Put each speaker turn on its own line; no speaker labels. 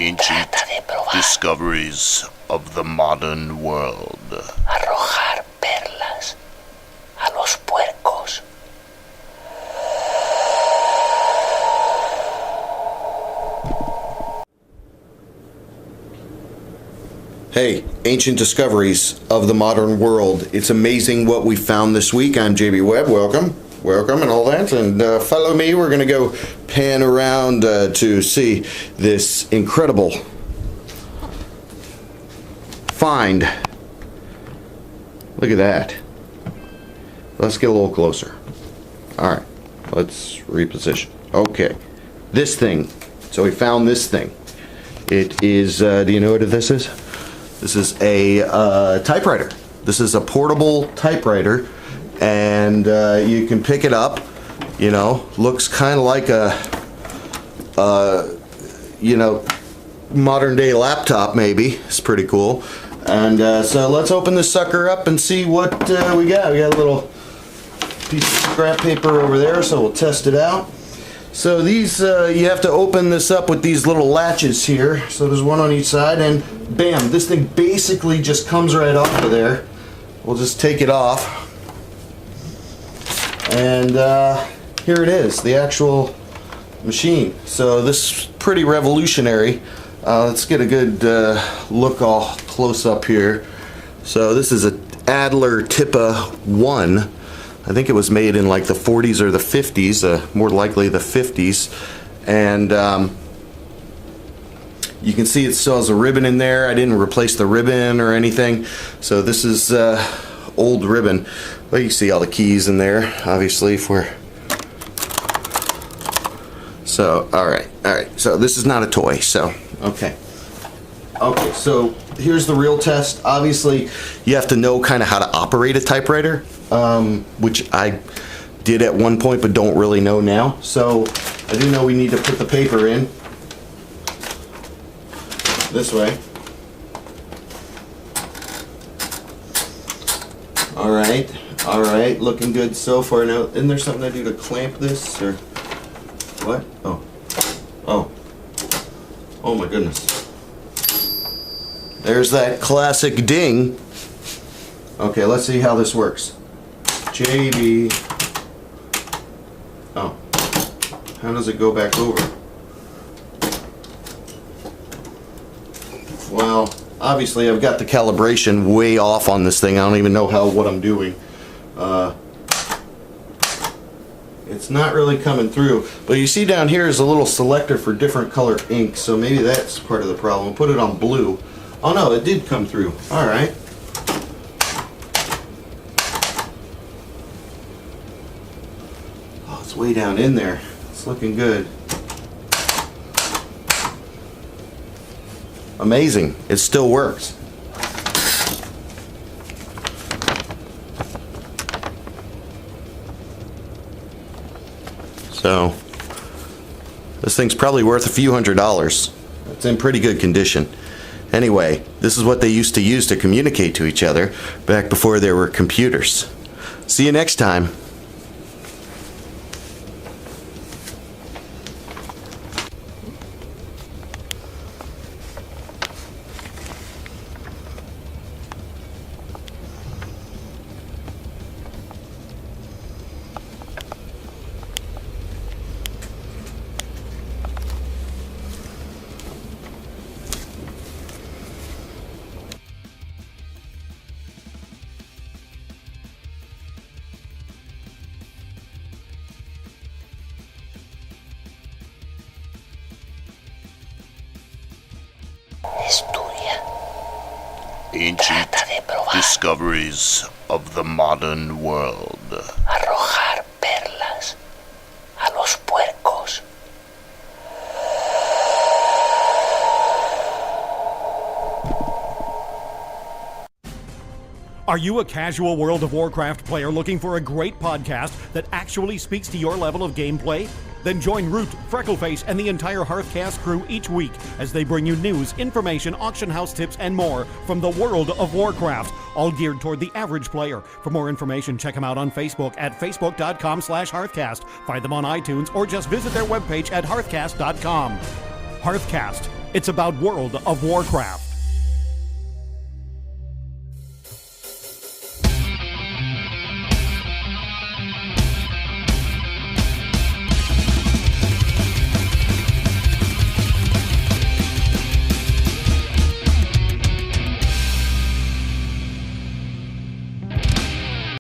Ancient discoveries of the modern world.
Arrojar perlas a los puercos.
Hey, ancient discoveries of the modern world. It's amazing what we found this week. I'm JB Webb. Welcome and all that. And follow me. We're going to go pan around to see this incredible find. Look at that. Let's get a little closer. All right, let's reposition. Okay, this thing. So we found this thing. It is, do you know what this is? This is a typewriter. This is a portable typewriter, and you can pick it up. You know, looks kind of like a, modern day laptop maybe. It's pretty cool. And so let's open this sucker up and see what we got. We got a little piece of scrap paper over there, so we'll test it out. So these, you have to open this up with these little latches here. So there's one on each side, and bam, this thing basically just comes right off of there. We'll just take it off. And here it is, the actual machine. So this is pretty revolutionary. Let's get a good look all close up here. So this is a Adler Tippa 1. I think it was made in like the 40s or the 50s, more likely the 50s. And you can see it still has a ribbon in there. I didn't replace the ribbon or anything. So this is old ribbon. Well, you see all the keys in there, obviously, So, all right. So this is not a toy, so, okay. Okay, so here's the real test. Obviously, you have to know kind of how to operate a typewriter, which I did at one point but don't really know now. So I do know we need to put the paper in this way. All right, looking good so far. Now, isn't there something I do to clamp this, or what? Oh my goodness. There's that classic ding. Okay, let's see how this works. JB. Oh. How does it go back over? Well, obviously I've got the calibration way off on this thing. I don't even know what I'm doing. It's not really coming through. But you see down here is a little selector for different color ink, so maybe that's part of the problem. Put it on blue. Oh no, it did come through. Alright. Oh, it's way down in there. It's looking good. Amazing. It still works. So, this thing's probably worth a few $100s. It's in pretty good condition. Anyway, this is what they used to use to communicate to each other back before there were computers. See you next time.
Estudia.
Ancient discoveries of the modern world.
Arrojar perlas a los puercos.
Are you a casual World of Warcraft player looking for a great podcast that actually speaks to your level of gameplay? Then join Root, Freckleface, and the entire Hearthcast crew each week as they bring you news, information, auction house tips, and more from the World of Warcraft, all geared toward the average player. For more information, check them out on Facebook at facebook.com/Hearthcast. Find them on iTunes or just visit their webpage at hearthcast.com. Hearthcast, It's about World of Warcraft.